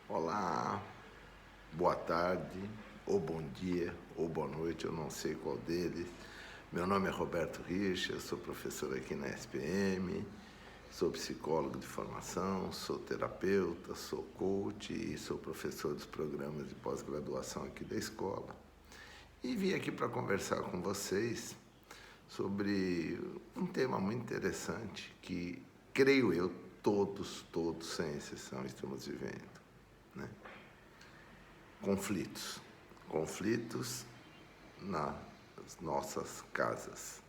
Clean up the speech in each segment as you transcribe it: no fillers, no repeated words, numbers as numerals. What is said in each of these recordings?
Olá, boa tarde, ou bom dia, ou boa noite, eu não sei qual deles. Meu nome é Roberto Rich, eu sou professor aqui na SPM, sou psicólogo de formação, sou terapeuta, sou coach e sou professor dos programas de pós-graduação aqui da escola. E vim aqui para conversar com vocês sobre um tema muito interessante que, creio eu, todos, sem exceção, estamos vivendo, né? Conflitos nas nossas casas.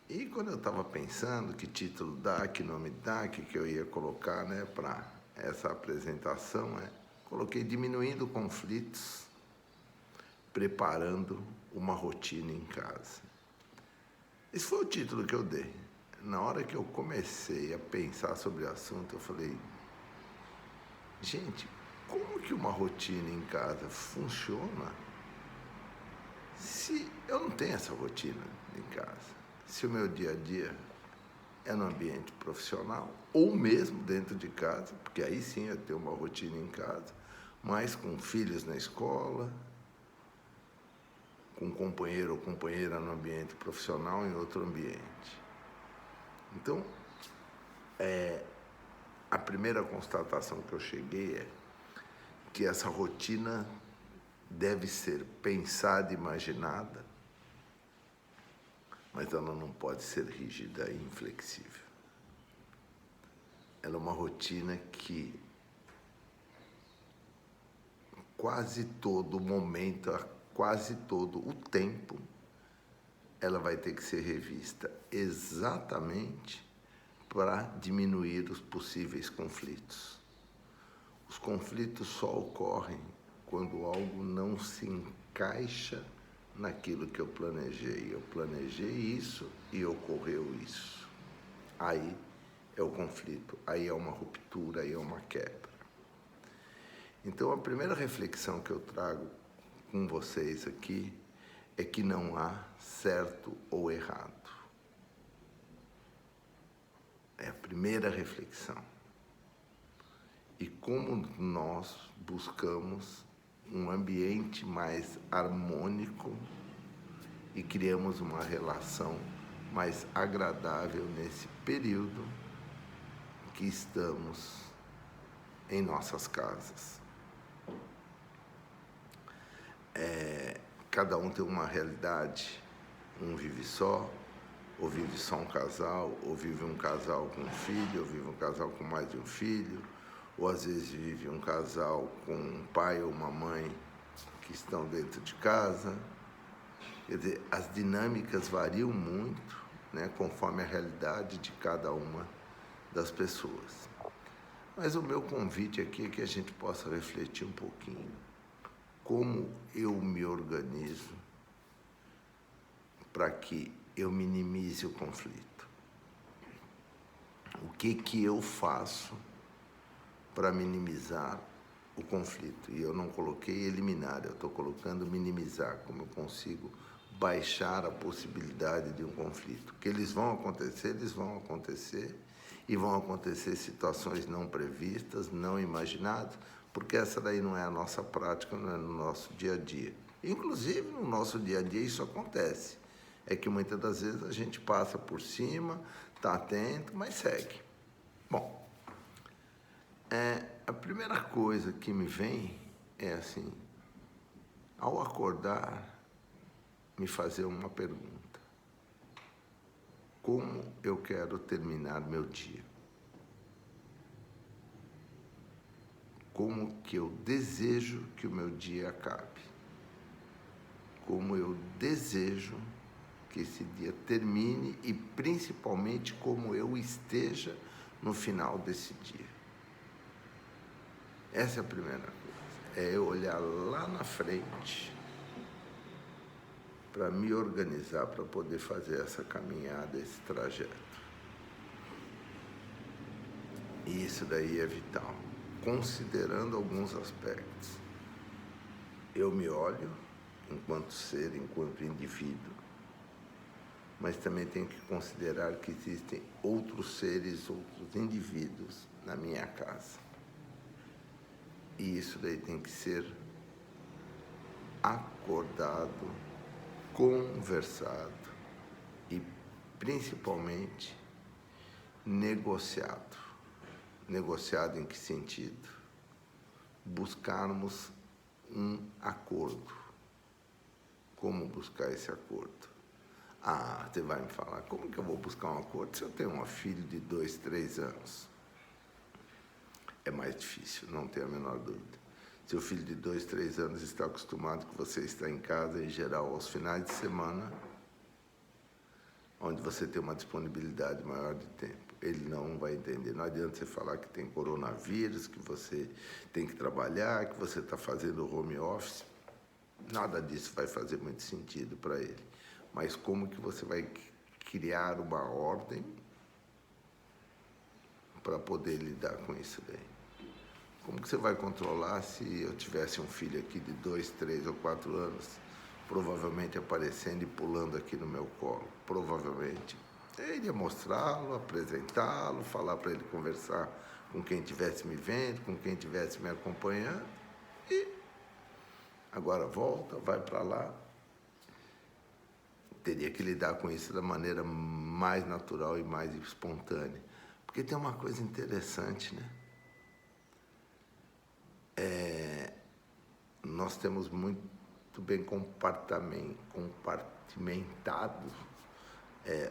E quando eu estava pensando que título dar, que nome dar, que eu ia colocar, né, para essa apresentação, coloquei diminuindo conflitos, preparando uma rotina em casa. Esse foi o título que eu dei. Na hora que eu comecei a pensar sobre o assunto, eu falei, gente, como que uma rotina em casa funciona se eu não tenho essa rotina em casa? Se o meu dia a dia é no ambiente profissional ou mesmo dentro de casa, porque aí sim eu tenho uma rotina em casa, mas com filhos na escola, com companheiro ou companheira no ambiente profissional em outro ambiente. Então, a primeira constatação que eu cheguei é que essa rotina deve ser pensada, imaginada, mas ela não pode ser rígida e inflexível. Ela é uma rotina que quase todo momento, quase todo o tempo, ela vai ter que ser revista exatamente para diminuir os possíveis conflitos. Os conflitos só ocorrem quando algo não se encaixa naquilo que eu planejei. Eu planejei isso e ocorreu isso. Aí é o conflito, aí é uma ruptura, aí é uma quebra. Então, a primeira reflexão que eu trago com vocês aqui é que não há certo ou errado. É a primeira reflexão. E como nós buscamos um ambiente mais harmônico e criamos uma relação mais agradável nesse período que estamos em nossas casas. Cada um tem uma realidade, um vive só, ou vive só um casal, ou vive um casal com um filho, ou vive um casal com mais de um filho, ou às vezes vive um casal com um pai ou uma mãe que estão dentro de casa. Quer dizer, as dinâmicas variam muito, né, conforme a realidade de cada uma das pessoas. Mas o meu convite aqui é que a gente possa refletir um pouquinho como eu me organizo para que eu minimize o conflito. O que eu faço para minimizar o conflito? E eu não coloquei eliminar, eu estou colocando minimizar, como eu consigo baixar a possibilidade de um conflito. Que eles vão acontecer, e vão acontecer situações não previstas, não imaginadas, porque essa daí não é a nossa prática, não é no nosso dia a dia. Inclusive, no nosso dia a dia isso acontece. É que muitas das vezes a gente passa por cima, está atento, mas segue. Bom, a primeira coisa que me vem é assim, ao acordar, me fazer uma pergunta. Como eu quero terminar meu dia? Como que eu desejo que o meu dia acabe? Como eu desejo que esse dia termine e principalmente como eu esteja no final desse dia. Essa é a primeira coisa. É eu olhar lá na frente para me organizar para poder fazer essa caminhada, esse trajeto. E isso daí é vital, considerando alguns aspectos. Eu me olho enquanto ser, enquanto indivíduo, mas também tenho que considerar que existem outros seres, outros indivíduos na minha casa. E isso daí tem que ser acordado, conversado e principalmente negociado. Negociado em que sentido? Buscarmos um acordo. Como buscar esse acordo? Ah, você vai me falar, como que eu vou buscar um acordo se eu tenho uma filha de 2, 3 anos? É mais difícil, não tenho a menor dúvida. Seu filho de 2, 3 anos está acostumado que você está em casa, em geral, aos finais de semana, onde você tem uma disponibilidade maior de tempo. Ele não vai entender. Não adianta você falar que tem coronavírus, que você tem que trabalhar, que você está fazendo home office. Nada disso vai fazer muito sentido para ele. Mas como que você vai criar uma ordem para poder lidar com isso daí? Como que você vai controlar se eu tivesse um filho aqui de 2, 3 ou 4 anos, provavelmente aparecendo e pulando aqui no meu colo? Provavelmente. Eu iria mostrá-lo, apresentá-lo, falar para ele conversar com quem estivesse me vendo, com quem estivesse me acompanhando. E agora volta, vai para lá. Teria que lidar com isso da maneira mais natural e mais espontânea. Porque tem uma coisa interessante, né? Nós temos muito bem compartimentado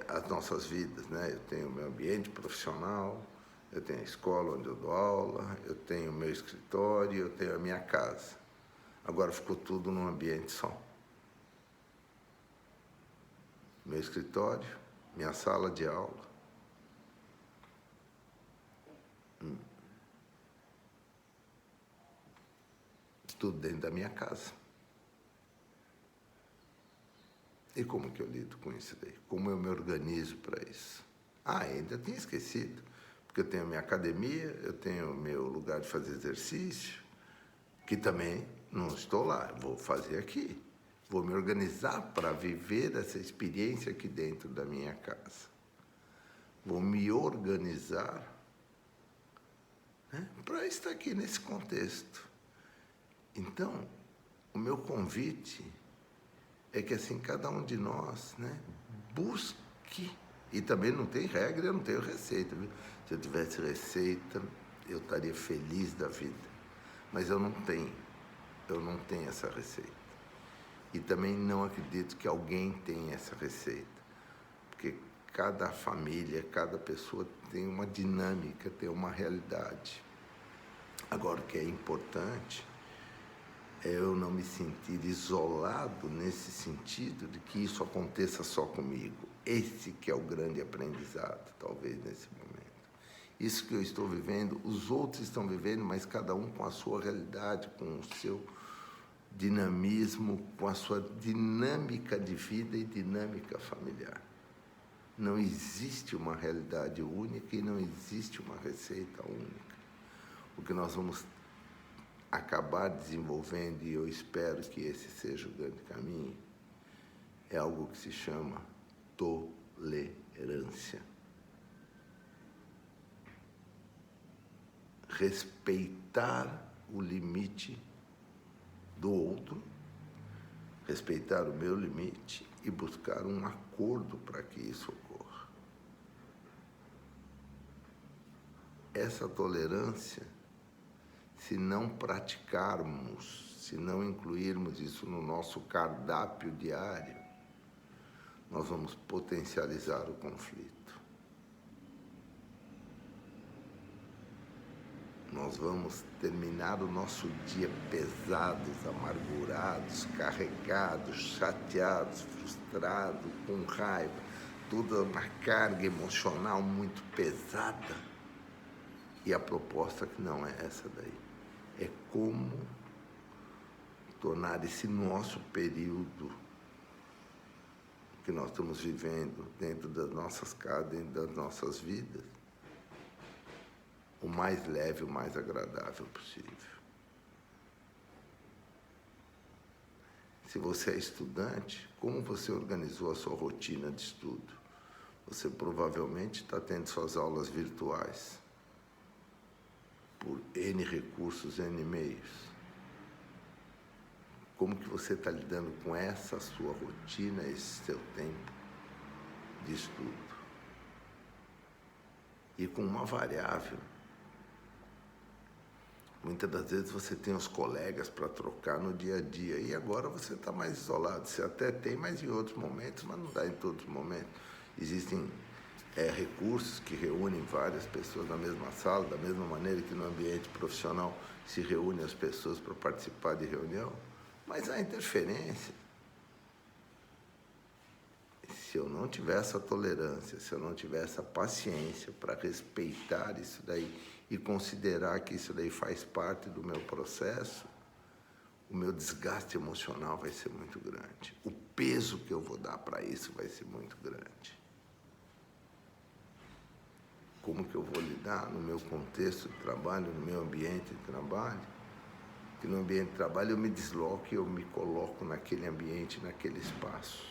as nossas vidas, né? Eu tenho o meu ambiente profissional, eu tenho a escola onde eu dou aula, eu tenho o meu escritório, eu tenho a minha casa. Agora ficou tudo num ambiente só. Meu escritório, minha sala de aula. Tudo dentro da minha casa. E como que eu lido com isso daí? Como eu me organizo para isso? Ah, ainda tinha esquecido. Porque eu tenho a minha academia, eu tenho o meu lugar de fazer exercício, que também não estou lá, vou fazer aqui. Vou me organizar para viver essa experiência aqui dentro da minha casa. Vou me organizar, né, para estar aqui nesse contexto. Então, o meu convite é que assim cada um de nós, né, busque, e também não tem regra, eu não tenho receita, viu? Se eu tivesse receita, eu estaria feliz da vida, mas eu não tenho essa receita. E também não acredito que alguém tenha essa receita, porque cada família, cada pessoa tem uma dinâmica, tem uma realidade. Agora, o que é importante é eu não me sentir isolado nesse sentido de que isso aconteça só comigo. Esse que é o grande aprendizado, talvez, nesse momento. Isso que eu estou vivendo, os outros estão vivendo, mas cada um com a sua realidade, com o seu dinamismo, com a sua dinâmica de vida e dinâmica familiar. Não existe uma realidade única e não existe uma receita única. O que nós vamos acabar desenvolvendo, e eu espero que esse seja o grande caminho, é algo que se chama tolerância. Respeitar o limite do outro, respeitar o meu limite e buscar um acordo para que isso ocorra. Essa tolerância, se não praticarmos, se não incluirmos isso no nosso cardápio diário, nós vamos potencializar o conflito. Nós vamos terminar o nosso dia pesados, amargurados, carregados, chateados, frustrados, com raiva, toda uma carga emocional muito pesada. E a proposta que não é essa daí. É como tornar esse nosso período que nós estamos vivendo dentro das nossas casas, dentro das nossas vidas, o mais leve, o mais agradável possível. Se você é estudante, como você organizou a sua rotina de estudo? Você provavelmente está tendo suas aulas virtuais por por N recursos, N meios. Como que você está lidando com essa sua rotina, esse seu tempo de estudo? E com uma variável. Muitas das vezes você tem os colegas para trocar no dia a dia e agora você está mais isolado. Você até tem, mas em outros momentos, mas não dá em todos os momentos. Existem recursos que reúnem várias pessoas na mesma sala, da mesma maneira que no ambiente profissional se reúnem as pessoas para participar de reunião, mas há interferência. Se eu não tiver essa tolerância, se eu não tiver essa paciência para respeitar isso daí e considerar que isso daí faz parte do meu processo, o meu desgaste emocional vai ser muito grande. O peso que eu vou dar para isso vai ser muito grande. Como que eu vou lidar no meu contexto de trabalho, no meu ambiente de trabalho? Que no ambiente de trabalho eu me desloco e eu me coloco naquele ambiente, naquele espaço.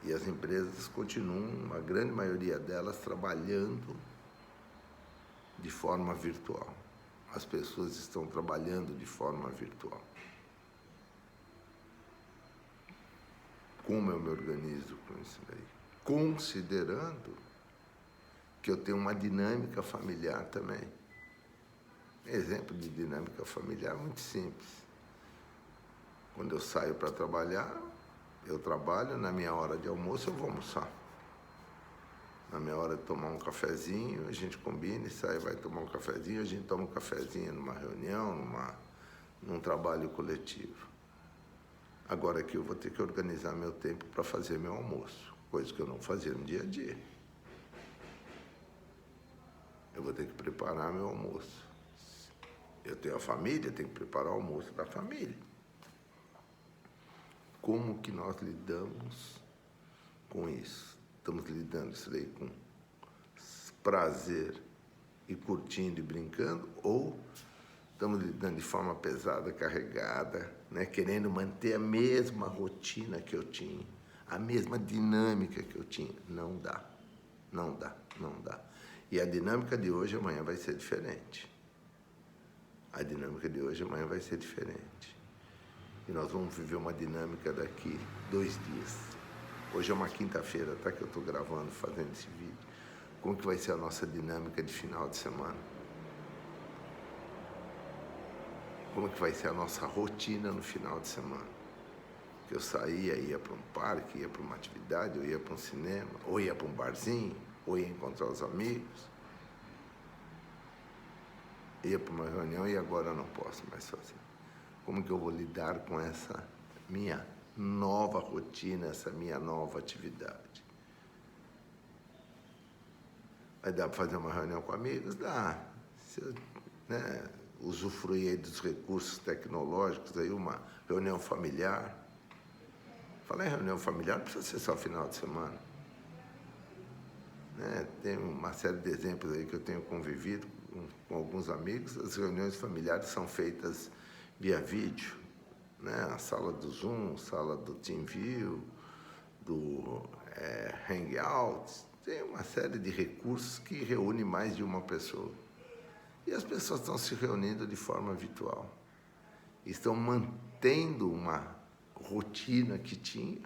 E as empresas continuam, a grande maioria delas, trabalhando de forma virtual. As pessoas estão trabalhando de forma virtual. Como eu me organizo com isso daí? Considerando que eu tenho uma dinâmica familiar também. Exemplo de dinâmica familiar muito simples. Quando eu saio para trabalhar, eu trabalho, na minha hora de almoço eu vou almoçar. Na minha hora de tomar um cafezinho, a gente combina e sai, vai tomar um cafezinho, a gente toma um cafezinho numa reunião, num trabalho coletivo. Agora aqui eu vou ter que organizar meu tempo para fazer meu almoço, coisa que eu não fazia no dia a dia. Eu vou ter que preparar meu almoço. Eu tenho a família, tenho que preparar o almoço da família. Como que nós lidamos com isso? Estamos lidando isso daí com prazer e curtindo e brincando, ou estamos lidando de forma pesada, carregada, né? Querendo manter a mesma rotina que eu tinha, a mesma dinâmica que eu tinha? Não dá, não dá, não dá. E a dinâmica de hoje amanhã vai ser diferente. A dinâmica de hoje amanhã vai ser diferente. E nós vamos viver uma dinâmica daqui 2 dias. Hoje é uma quinta-feira, tá? Que eu estou gravando, fazendo esse vídeo. Como que vai ser a nossa dinâmica de final de semana? Como que vai ser a nossa rotina no final de semana? Que eu saía, ia para um parque, ia para uma atividade, ou ia para um cinema, ou ia para um barzinho, ou ia encontrar os amigos. Ia para uma reunião e agora eu não posso mais fazer. Como que eu vou lidar com essa minha nova rotina, essa minha nova atividade? Vai dar para fazer uma reunião com amigos? Dá. Se eu, usufruir aí dos recursos tecnológicos, aí uma reunião familiar. Falar em reunião familiar não precisa ser só final de semana. Tem uma série de exemplos aí que eu tenho convivido com alguns amigos. As reuniões familiares são feitas via vídeo, a sala do Zoom, sala do TeamView, do Hangouts. Tem uma série de recursos que reúne mais de uma pessoa. E as pessoas estão se reunindo de forma virtual. Estão mantendo uma rotina que tinha.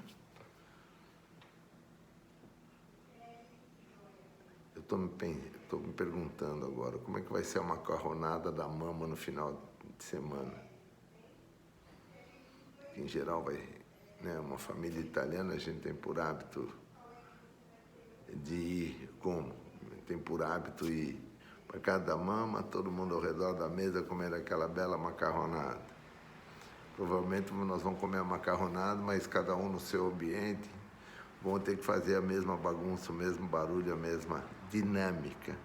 Eu estou me perguntando agora, como é que vai ser a macarronada da mama no final de semana? Em geral, uma família italiana, a gente tem por hábito de ir, tem por hábito ir para casa da mama, todo mundo ao redor da mesa comer aquela bela macarronada. Provavelmente nós vamos comer a macarronada, mas cada um no seu ambiente, vão ter que fazer a mesma bagunça, o mesmo barulho, a mesma dinâmica,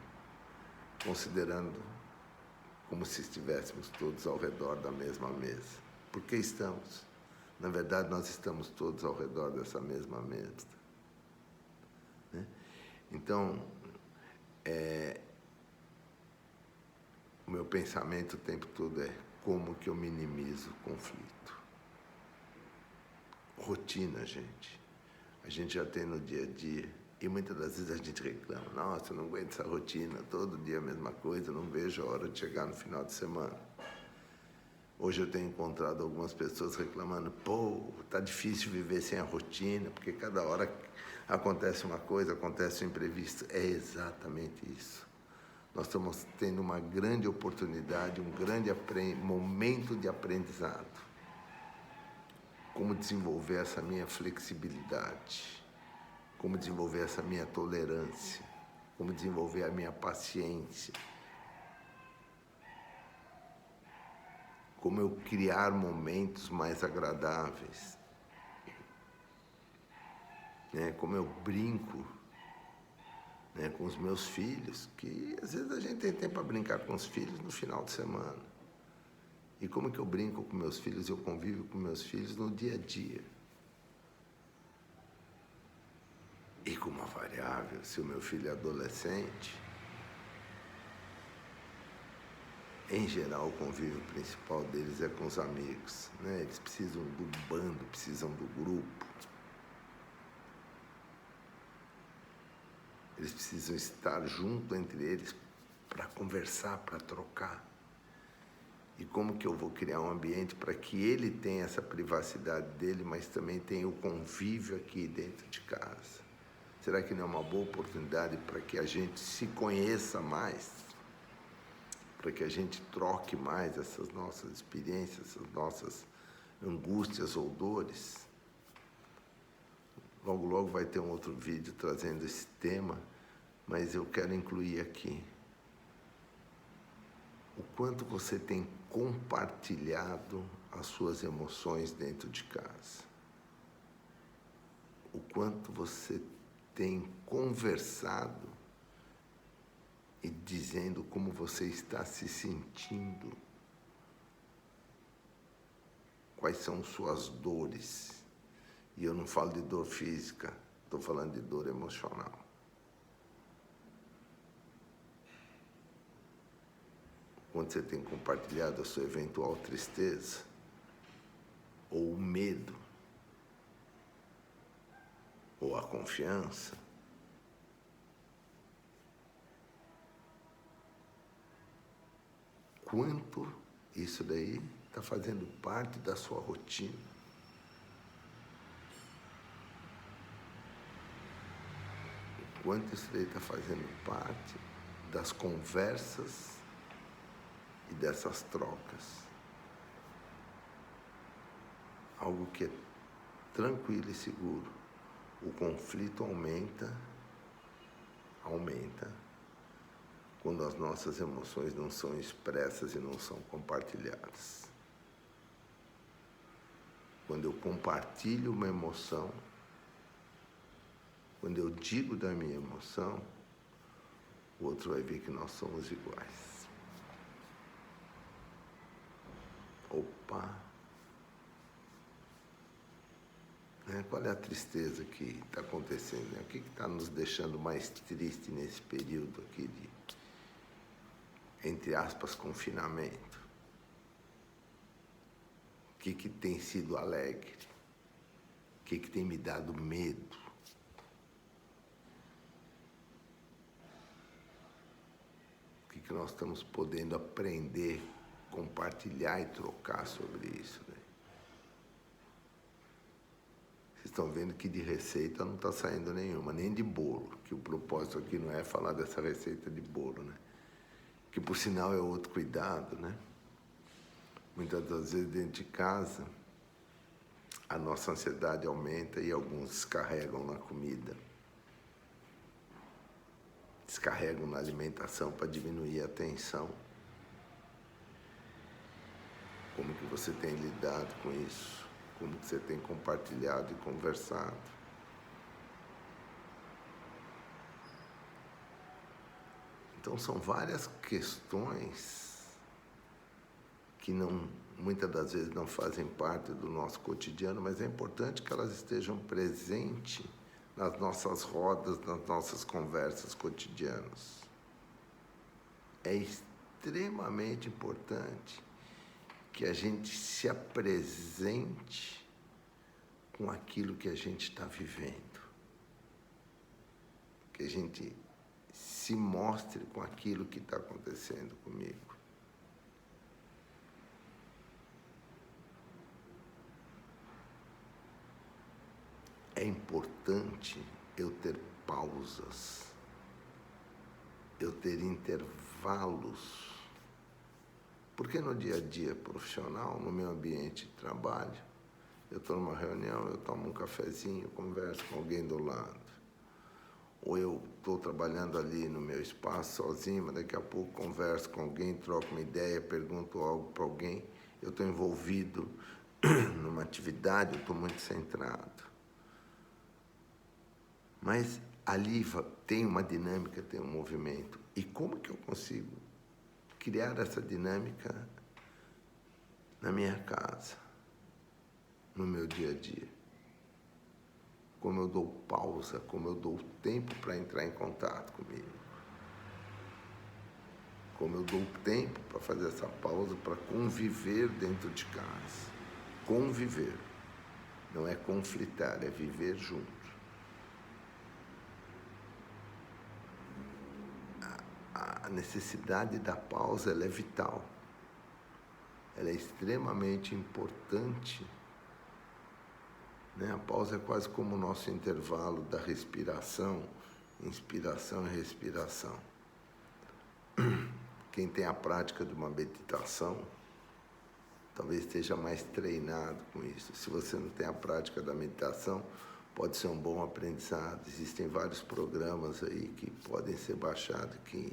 considerando como se estivéssemos todos ao redor da mesma mesa. Por que estamos? Na verdade, nós estamos todos ao redor dessa mesma mesa. Então, o meu pensamento o tempo todo é como que eu minimizo o conflito. Rotina, gente. A gente já tem no dia a dia E muitas das vezes a gente reclama, nossa, eu não aguento essa rotina, todo dia a mesma coisa, não vejo a hora de chegar no final de semana. Hoje eu tenho encontrado algumas pessoas reclamando, pô, tá difícil viver sem a rotina, porque cada hora acontece uma coisa, acontece um imprevisto. É exatamente isso. Nós estamos tendo uma grande oportunidade, um grande momento de aprendizado. Como desenvolver essa minha flexibilidade, como desenvolver essa minha tolerância, como desenvolver a minha paciência, como eu criar momentos mais agradáveis, né? Como eu brinco, né, com os meus filhos, que às vezes a gente tem tempo para brincar com os filhos no final de semana. E como que eu brinco com meus filhos, eu convivo com meus filhos no dia a dia. E com uma variável, se o meu filho é adolescente, em geral o convívio principal deles é com os amigos, né? Eles precisam do bando, precisam do grupo. Eles precisam estar junto entre eles para conversar, para trocar. E como que eu vou criar um ambiente para que ele tenha essa privacidade dele, mas também tenha o convívio aqui dentro de casa? Será que não é uma boa oportunidade para que a gente se conheça mais? Para que a gente troque mais essas nossas experiências, essas nossas angústias ou dores? Logo, logo vai ter um outro vídeo trazendo esse tema, mas eu quero incluir aqui. O quanto você tem compartilhado as suas emoções dentro de casa. O quanto você tem conversado e dizendo como você está se sentindo. Quais são suas dores. E eu não falo de dor física, estou falando de dor emocional. Quando você tem compartilhado a sua eventual tristeza, ou o medo, ou a confiança, quanto isso daí está fazendo parte da sua rotina. Quanto isso daí está fazendo parte das conversas e dessas trocas. Algo que é tranquilo e seguro. O conflito aumenta, quando as nossas emoções não são expressas e não são compartilhadas. Quando eu compartilho uma emoção, quando eu digo da minha emoção, o outro vai ver que nós somos iguais. Opa! Né? Qual é a tristeza que está acontecendo? Né? O que está nos deixando mais triste nesse período aqui de, entre aspas, confinamento? O que tem sido alegre? O que tem me dado medo? O que nós estamos podendo aprender, compartilhar e trocar sobre isso, né? Vocês estão vendo que de receita não está saindo nenhuma, nem de bolo, que o propósito aqui não é falar dessa receita de bolo, né? Que por sinal é outro cuidado, né? Muitas das vezes dentro de casa, a nossa ansiedade aumenta e alguns descarregam na comida. Descarregam na alimentação para diminuir a tensão. Como que você tem lidado com isso? Como que você tem compartilhado e conversado? Então são várias questões que muitas das vezes não fazem parte do nosso cotidiano, mas é importante que elas estejam presentes nas nossas rodas, nas nossas conversas cotidianas. É extremamente importante que a gente se apresente com aquilo que a gente está vivendo. que a gente se mostre com aquilo que está acontecendo comigo. É importante eu ter pausas, eu ter intervalos, porque no dia a dia profissional, no meu ambiente de trabalho, eu estou numa reunião, eu tomo um cafezinho, converso com alguém do lado, ou eu estou trabalhando ali no meu espaço sozinho, mas daqui a pouco converso com alguém, troco uma ideia, pergunto algo para alguém, eu estou envolvido numa atividade, eu estou muito centrado. Mas ali tem uma dinâmica, tem um movimento. E como que eu consigo criar essa dinâmica na minha casa, no meu dia a dia? Como eu dou pausa, como eu dou tempo para entrar em contato comigo. Como eu dou tempo para fazer essa pausa, para conviver dentro de casa. Conviver. Não é conflitar, é viver junto. A necessidade da pausa, ela é vital. Ela é extremamente importante. Né? A pausa é quase como o nosso intervalo da respiração, inspiração e respiração. Quem tem a prática de uma meditação, talvez esteja mais treinado com isso. Se você não tem a prática da meditação, pode ser um bom aprendizado. Existem vários programas aí que podem ser baixados, que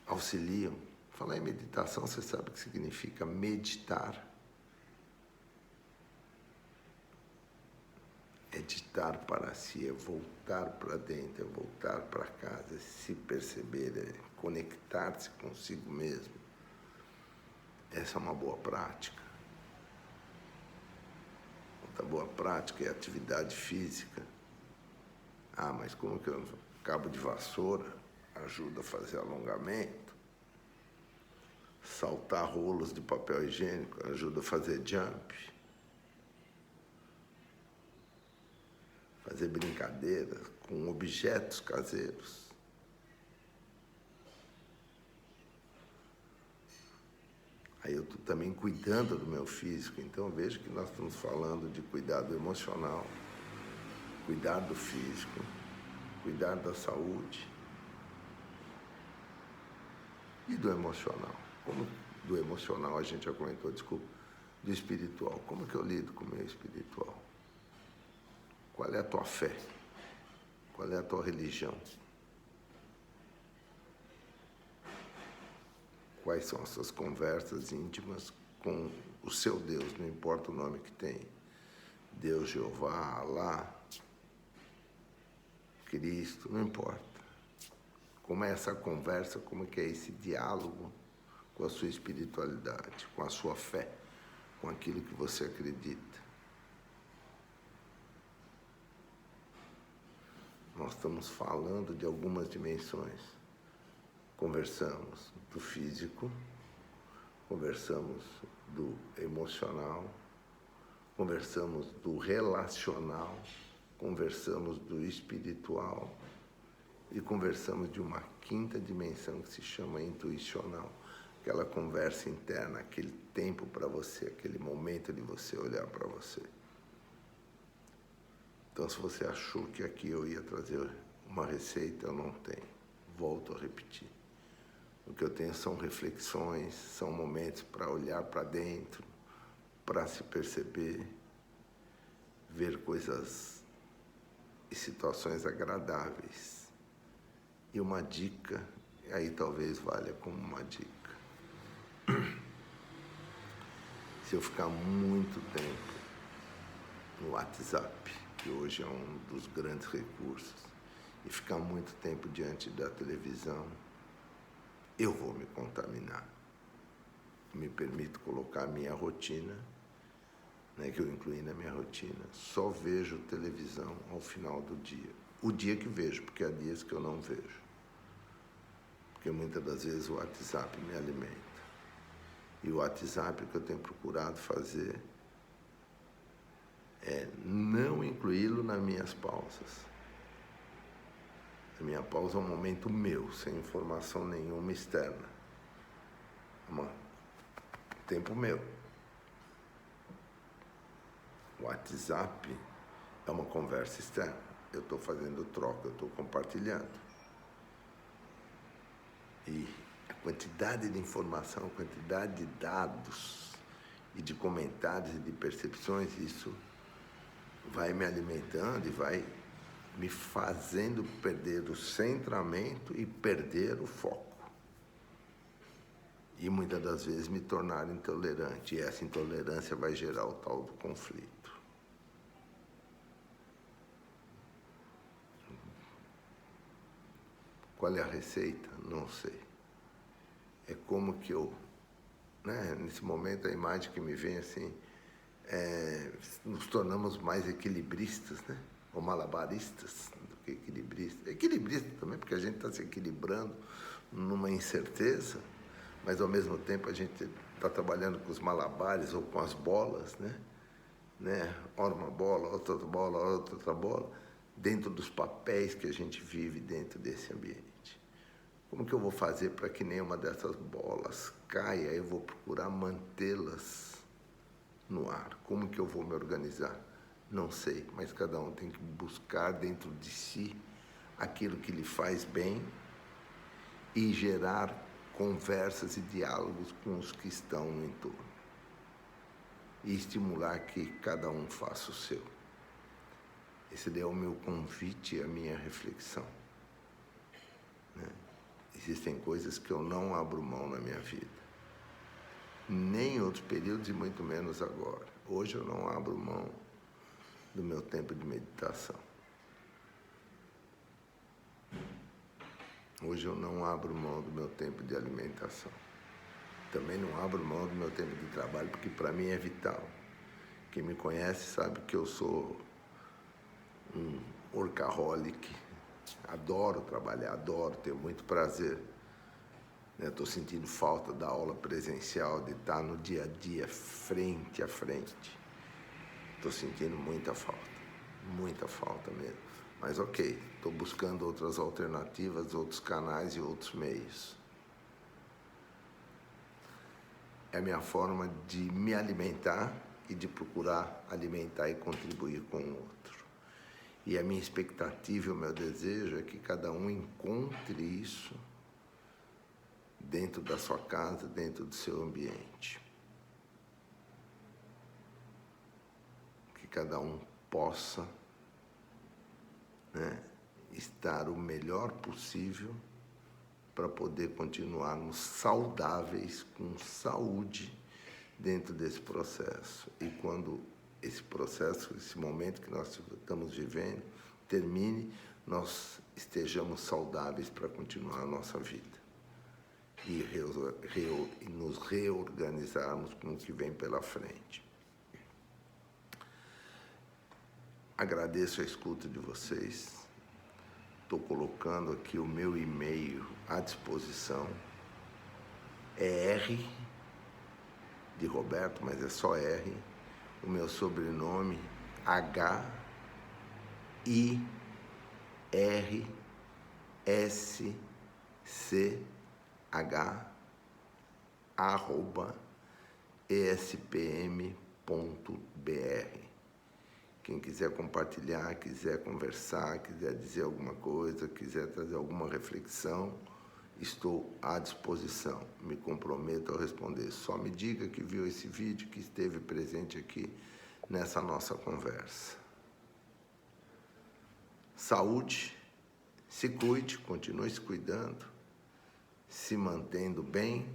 auxiliam. Falar em meditação, você sabe o que significa meditar? É ditar para si, é voltar para dentro, é voltar para casa, é se perceber, é conectar-se consigo mesmo. Essa é uma boa prática. Outra boa prática é a atividade física. Ah, mas como que eu cabo de vassoura ajuda a fazer alongamento? Saltar rolos de papel higiênico ajuda a fazer jump. Fazer brincadeiras com objetos caseiros. Aí eu estou também cuidando do meu físico, então eu vejo que nós estamos falando de cuidado emocional, cuidar do físico, cuidar da saúde e do emocional. Como do emocional a gente já comentou, desculpa, do espiritual. Como que eu lido com o meu espiritual? Qual é a tua fé? Qual é a tua religião? Quais são as suas conversas íntimas com o seu Deus, não importa o nome que tem. Deus, Jeová, Alá, Cristo, não importa. Como é essa conversa, como é que é esse diálogo com a sua espiritualidade, com a sua fé, com aquilo que você acredita. Nós estamos falando de algumas dimensões. Conversamos do físico, conversamos do emocional, conversamos do relacional, conversamos do espiritual e conversamos de uma quinta dimensão que se chama intuicional. Aquela conversa interna, aquele tempo para você, aquele momento de você olhar para você. Então, se você achou que aqui eu ia trazer uma receita, eu não tenho. Volto a repetir. O que eu tenho são reflexões, são momentos para olhar para dentro, para se perceber, ver coisas e situações agradáveis. E uma dica, aí talvez valha como uma dica. Se eu ficar muito tempo no WhatsApp, que hoje é um dos grandes recursos, e ficar muito tempo diante da televisão, eu vou me contaminar. Me permito colocar a minha rotina, né, que eu incluí na minha rotina. Só vejo televisão ao final do dia. O dia que vejo, porque há dias que eu não vejo. Porque muitas das vezes o WhatsApp me alimenta. E o WhatsApp que eu tenho procurado fazer é não incluí-lo nas minhas pausas. A minha pausa é um momento meu, sem informação nenhuma externa. Tempo meu. O WhatsApp é uma conversa externa. Eu estou fazendo troca, eu estou compartilhando. E a quantidade de informação, a quantidade de dados e de comentários e de percepções, isso vai me alimentando e vai me fazendo perder o centramento e perder o foco. E muitas das vezes me tornar intolerante. E essa intolerância vai gerar o tal do conflito. Qual é a receita? Não sei. É como que eu, nesse momento a imagem que me vem assim, nos tornamos mais equilibristas, ou malabaristas do que equilibristas. Equilibrista também, porque a gente está se equilibrando numa incerteza, mas ao mesmo tempo a gente está trabalhando com os malabares ou com as bolas, Ora uma bola, outra bola, outra bola, dentro dos papéis que a gente vive dentro desse ambiente. Como que eu vou fazer para que nenhuma dessas bolas caia? Eu vou procurar mantê-las no ar. Como que eu vou me organizar? Não sei, mas cada um tem que buscar dentro de si aquilo que lhe faz bem e gerar conversas e diálogos com os que estão no entorno. E estimular que cada um faça o seu. Esse é o meu convite, a minha reflexão. Existem coisas que eu não abro mão na minha vida. Nem em outros períodos e muito menos agora. Hoje eu não abro mão do meu tempo de meditação. Hoje eu não abro mão do meu tempo de alimentação. Também não abro mão do meu tempo de trabalho, porque para mim é vital. Quem me conhece sabe que eu sou um workaholic. Adoro trabalhar, adoro, tenho muito prazer. Estou sentindo falta da aula presencial, de estar no dia a dia, frente a frente. Estou sentindo muita falta mesmo. Mas ok, estou buscando outras alternativas, outros canais e outros meios. É a minha forma de me alimentar e de procurar alimentar e contribuir com o outro. E a minha expectativa e o meu desejo é que cada um encontre isso dentro da sua casa, dentro do seu ambiente. Que cada um possa estar o melhor possível para poder continuarmos saudáveis, com saúde dentro desse processo. E quando esse processo, esse momento que nós estamos vivendo, termine, nós estejamos saudáveis para continuar a nossa vida. E nos reorganizarmos com o que vem pela frente. Agradeço a escuta de vocês. Estou colocando aqui o meu e-mail à disposição. É R de Roberto, mas é só R. O meu sobrenome HIRSCH@espm.br. Quem quiser compartilhar, quiser conversar, quiser dizer alguma coisa, quiser trazer alguma reflexão, estou à disposição. Me comprometo a responder. Só me diga que viu esse vídeo, que esteve presente aqui nessa nossa conversa. Saúde, se cuide, continue se cuidando, se mantendo bem,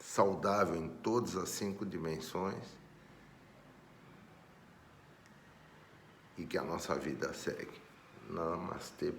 saudável em todas as 5 dimensões, e que a nossa vida segue. Namastê.